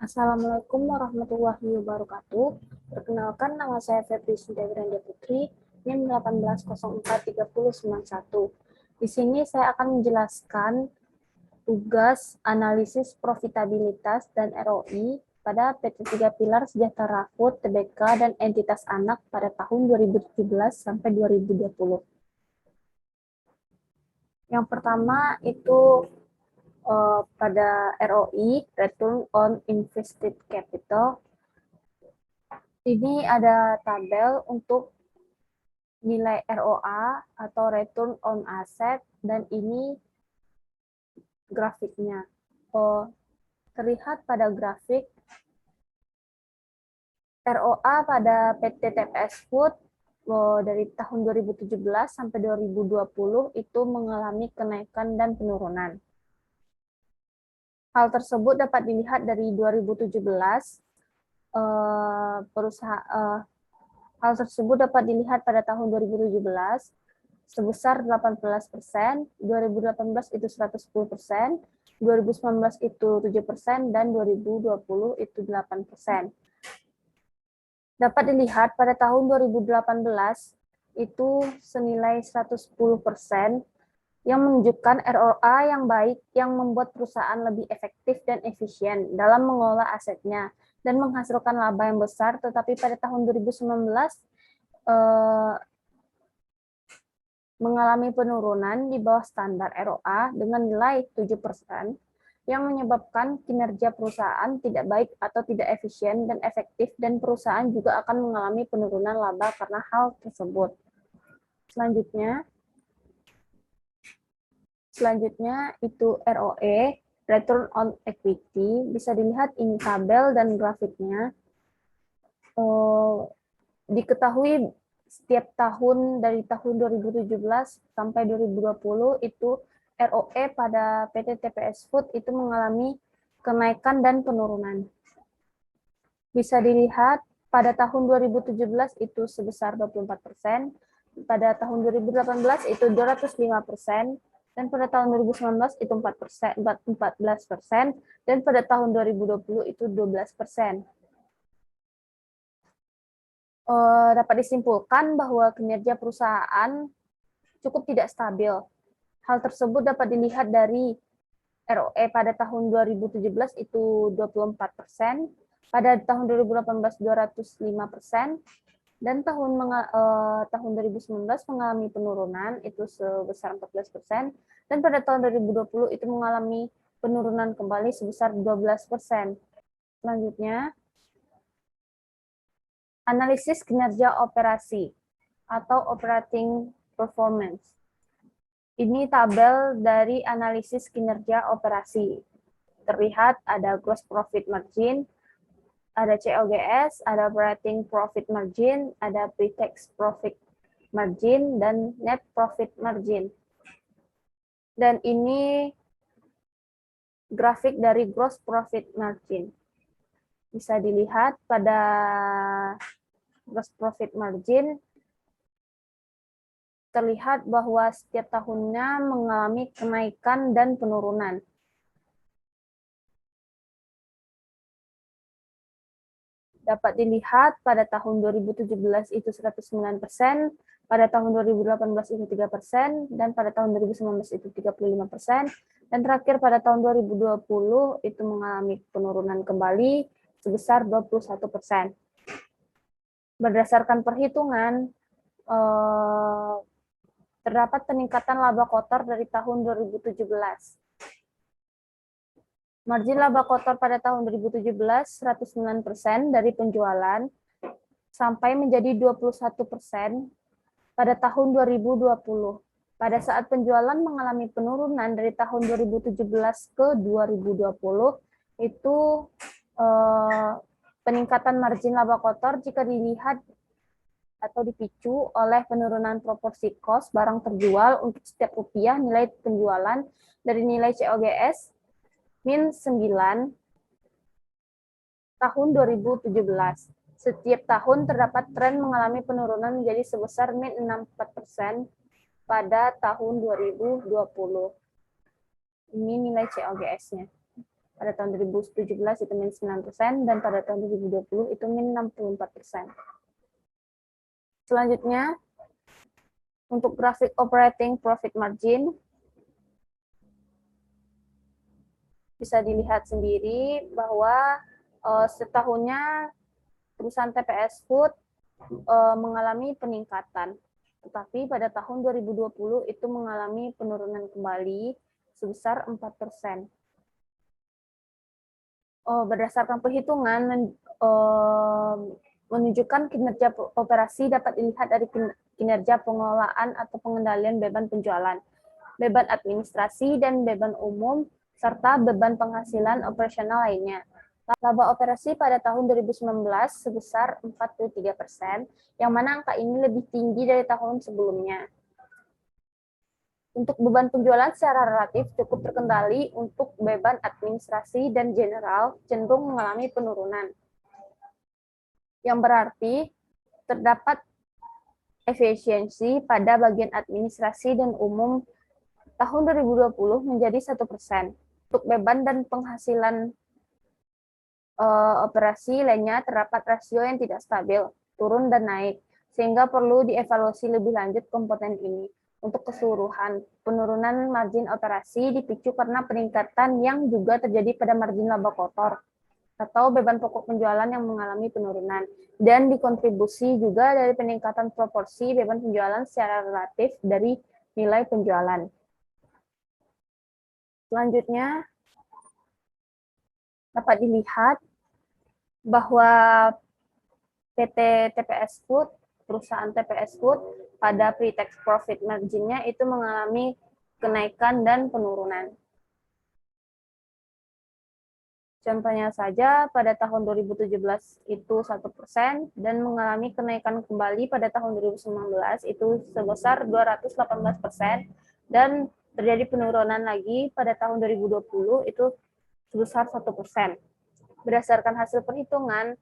Assalamualaikum warahmatullahi wabarakatuh. Perkenalkan, nama saya Febri Sinta Putri, NIM 18043091. Di sini saya akan menjelaskan tugas analisis profitabilitas dan ROI pada PT 3 Pilar Sejahtera Food, Tbk, dan entitas anak pada tahun 2017 sampai 2020. Yang pertama itu pada ROI, Return on Invested Capital. Ini ada tabel untuk nilai ROA atau Return on Asset, dan ini grafiknya. Terlihat pada grafik ROA pada PT TPS Food dari tahun 2017 sampai 2020 itu mengalami kenaikan dan penurunan. Hal tersebut dapat dilihat dari 2017 hal tersebut dapat dilihat pada tahun 2017 sebesar 18%, 2018 itu 110%, 2019 itu 7%, dan 2020 itu 8%. Dapat dilihat pada tahun 2018 itu senilai 110%, yang menunjukkan ROA yang baik yang membuat perusahaan lebih efektif dan efisien dalam mengelola asetnya dan menghasilkan laba yang besar. Tetapi pada tahun 2019 mengalami penurunan di bawah standar ROA dengan nilai 7%, yang menyebabkan kinerja perusahaan tidak baik atau tidak efisien dan efektif, dan perusahaan juga akan mengalami penurunan laba karena hal tersebut. Selanjutnya itu ROE, Return on Equity. Bisa dilihat ini tabel dan grafiknya. Diketahui setiap tahun dari tahun 2017 sampai 2020 itu ROE pada PT TPS Food itu mengalami kenaikan dan penurunan. Bisa dilihat pada tahun 2017 itu sebesar 24%, pada tahun 2018 itu 205%, dan pada tahun 2019 itu 14%, dan pada tahun 2020 itu 12%. Dapat disimpulkan bahwa kinerja perusahaan cukup tidak stabil. Hal tersebut dapat dilihat dari ROE pada tahun 2017 itu 24%, pada tahun 2018 205%, dan tahun 2019 mengalami penurunan itu sebesar 14%, dan pada tahun 2020 itu mengalami penurunan kembali sebesar 12%. Selanjutnya, analisis kinerja operasi atau operating performance. Ini tabel dari analisis kinerja operasi. Terlihat ada gross profit margin, ada COGS, ada operating profit margin, ada pre-tax profit margin, dan net profit margin. Dan ini grafik dari gross profit margin. Bisa dilihat pada gross profit margin, terlihat bahwa setiap tahunnya mengalami kenaikan dan penurunan. Dapat dilihat pada tahun 2017 itu 109%, pada tahun 2018 itu 3%, dan pada tahun 2019 itu 35%, dan terakhir pada tahun 2020 itu mengalami penurunan kembali sebesar 21%. Berdasarkan perhitungan, terdapat peningkatan laba kotor dari tahun 2017. Margin laba kotor pada tahun 2017 109% dari penjualan sampai menjadi 21% pada tahun 2020. Pada saat penjualan mengalami penurunan dari tahun 2017 ke 2020, itu peningkatan margin laba kotor jika dilihat atau dipicu oleh penurunan proporsi cost barang terjual untuk setiap rupiah nilai penjualan dari nilai COGS min 9 tahun 2017. Setiap tahun terdapat tren mengalami penurunan menjadi sebesar min 64% pada tahun 2020. Ini nilai COGS-nya. Pada tahun 2017 itu minus 9%, dan pada tahun 2020 itu minus 64%. Selanjutnya, untuk grafik operating profit margin, bisa dilihat sendiri bahwa setahunnya perusahaan TPS Food mengalami peningkatan. Tetapi pada tahun 2020 itu mengalami penurunan kembali sebesar 4%. Berdasarkan perhitungan menunjukkan kinerja operasi dapat dilihat dari kinerja pengelolaan atau pengendalian beban penjualan, beban administrasi dan beban umum, serta beban penghasilan operasional lainnya. Laba operasi pada tahun 2019 sebesar 43%, yang mana angka ini lebih tinggi dari tahun sebelumnya. Untuk beban penjualan secara relatif cukup terkendali, untuk beban administrasi dan general cenderung mengalami penurunan. Yang berarti terdapat efisiensi pada bagian administrasi dan umum tahun 2020 menjadi 1%. Untuk beban dan penghasilan operasi lainnya terdapat rasio yang tidak stabil, turun dan naik, sehingga perlu dievaluasi lebih lanjut komponen ini. Untuk keseluruhan, penurunan margin operasi dipicu karena peningkatan yang juga terjadi pada margin laba kotor atau beban pokok penjualan yang mengalami penurunan, dan dikontribusi juga dari peningkatan proporsi beban penjualan secara relatif dari nilai penjualan. Selanjutnya, dapat dilihat bahwa PT TPS Food, perusahaan TPS Food, pada pre-tax profit margin-nya itu mengalami kenaikan dan penurunan. Contohnya saja, pada tahun 2017 itu 1% dan mengalami kenaikan kembali pada tahun 2019 itu sebesar 218%, dan terjadi penurunan lagi pada tahun 2020 itu sebesar 1%. Berdasarkan hasil perhitungan,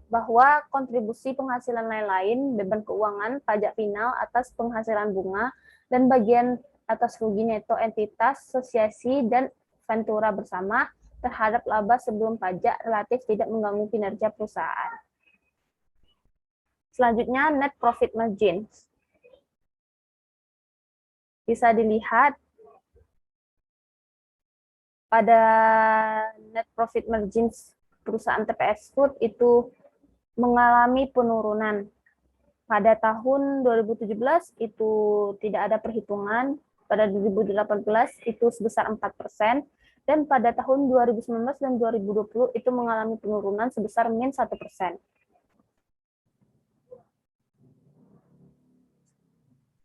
bahwa kontribusi penghasilan lain-lain, beban keuangan, pajak final atas penghasilan bunga, dan bagian atas rugi neto entitas, asosiasi, dan ventura bersama terhadap laba sebelum pajak relatif tidak mengganggu kinerja perusahaan. Selanjutnya, net profit margin. Bisa dilihat pada net profit margin perusahaan TPS Food itu mengalami penurunan. Pada tahun 2017 itu tidak ada perhitungan, pada 2018 itu sebesar 4%, dan pada tahun 2019 dan 2020 itu mengalami penurunan sebesar min 1%.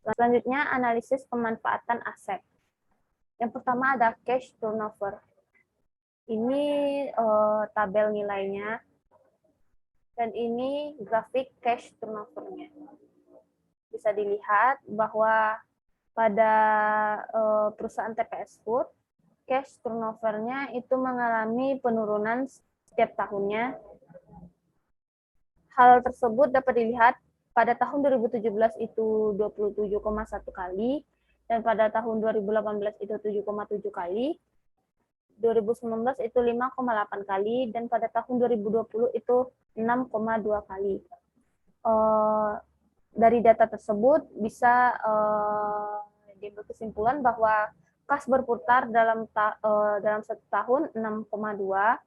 Selanjutnya, analisis pemanfaatan aset. Yang pertama ada cash turnover. Ini tabel nilainya, dan ini grafik cash turnover-nya. Bisa dilihat bahwa pada perusahaan TPS Food, cash turnover-nya itu mengalami penurunan setiap tahunnya. Hal tersebut dapat dilihat pada tahun 2017 itu 27,1 kali, dan pada tahun 2018 itu 7,7 kali, 2019 itu 5,8 kali, dan pada tahun 2020 itu 6,2 kali. Dari data tersebut bisa diambil kesimpulan bahwa kas berputar dalam satu tahun 6,2,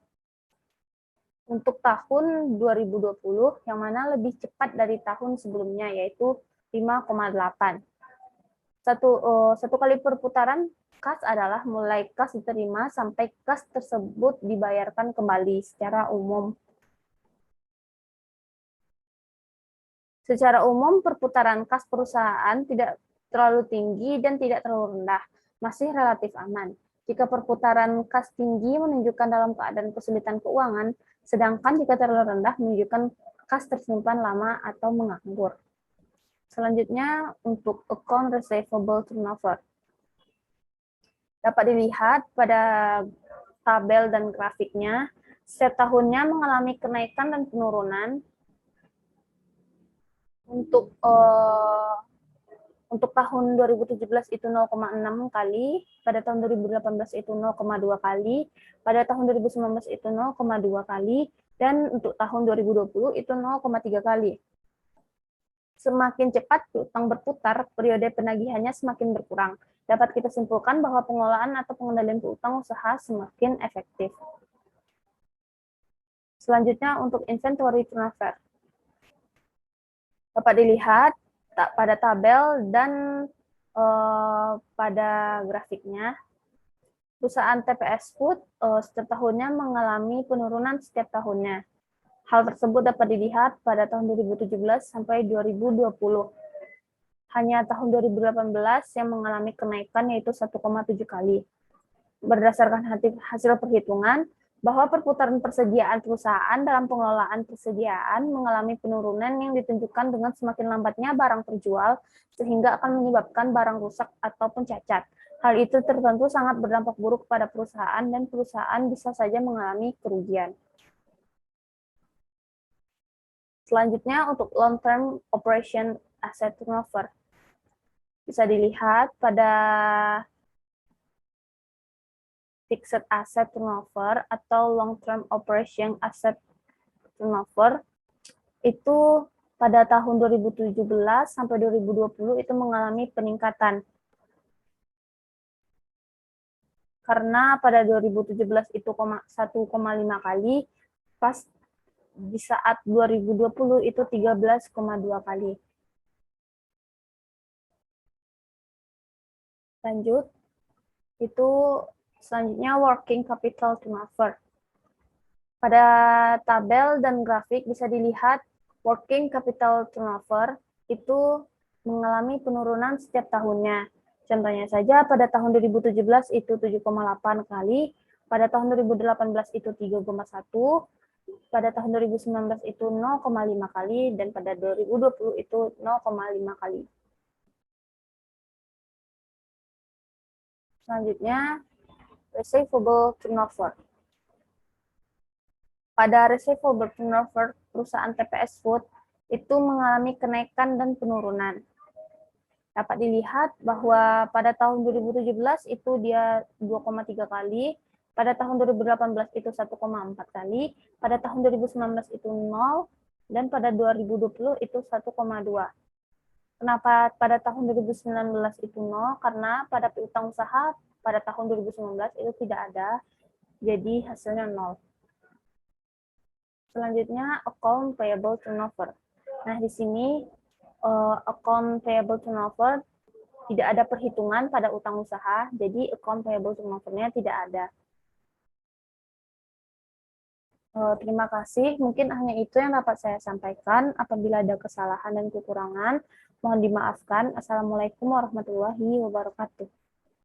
untuk tahun 2020 yang mana lebih cepat dari tahun sebelumnya, yaitu 5,8. Satu kali perputaran kas adalah mulai kas diterima sampai kas tersebut dibayarkan kembali secara umum. Secara umum, perputaran kas perusahaan tidak terlalu tinggi dan tidak terlalu rendah, masih relatif aman. Jika perputaran kas tinggi menunjukkan dalam keadaan kesulitan keuangan, sedangkan jika terlalu rendah menunjukkan kas tersimpan lama atau menganggur. Selanjutnya, untuk account receivable turnover. Dapat dilihat pada tabel dan grafiknya, setiap tahunnya mengalami kenaikan dan penurunan. Untuk Untuk tahun 2017 itu 0,6 kali, pada tahun 2018 itu 0,2 kali, pada tahun 2019 itu 0,2 kali, dan untuk tahun 2020 itu 0,3 kali. Semakin cepat piutang berputar, periode penagihannya semakin berkurang. Dapat kita simpulkan bahwa pengelolaan atau pengendalian piutang usaha semakin efektif. Selanjutnya untuk inventory turnover. Dapat dilihat pada tabel dan pada grafiknya, perusahaan TPS Food setiap tahunnya mengalami penurunan setiap tahunnya. Hal tersebut dapat dilihat pada tahun 2017 sampai 2020. Hanya tahun 2018 yang mengalami kenaikan yaitu 1,7 kali. Berdasarkan hasil perhitungan, bahwa perputaran persediaan perusahaan dalam pengelolaan persediaan mengalami penurunan yang ditunjukkan dengan semakin lambatnya barang terjual, sehingga akan menyebabkan barang rusak ataupun cacat. Hal itu tertentu sangat berdampak buruk pada perusahaan dan perusahaan bisa saja mengalami kerugian. Selanjutnya untuk long-term operation asset turnover. Bisa dilihat pada fixed asset turnover atau long-term operation asset turnover itu pada tahun 2017 sampai 2020 itu mengalami peningkatan. Karena pada 2017 itu 1,5 kali, pas di saat 2020 itu 13,2 kali. Lanjut, itu selanjutnya working capital turnover. Pada tabel dan grafik bisa dilihat working capital turnover itu mengalami penurunan setiap tahunnya. Contohnya saja pada tahun 2017 itu 7,8 kali, pada tahun 2018 itu 3,1, pada tahun 2019 itu 0,5 kali, dan pada 2020 itu 0,5 kali. Selanjutnya, receivable turnover. Pada receivable turnover, perusahaan TPS Food itu mengalami kenaikan dan penurunan. Dapat dilihat bahwa pada tahun 2017 itu dia 2,3 kali, pada tahun 2018 itu 1,4 kali, pada tahun 2019 itu 0, dan pada 2020 itu 1,2. Kenapa pada tahun 2019 itu 0? Karena pada piutang usaha pada tahun 2019 itu tidak ada, jadi hasilnya 0. Selanjutnya, account payable turnover. Nah, di sini account payable turnover tidak ada perhitungan pada utang usaha, jadi account payable turnover-nya tidak ada. Terima kasih, mungkin hanya itu yang dapat saya sampaikan. Apabila ada kesalahan dan kekurangan, mohon dimaafkan. Assalamualaikum warahmatullahi wabarakatuh.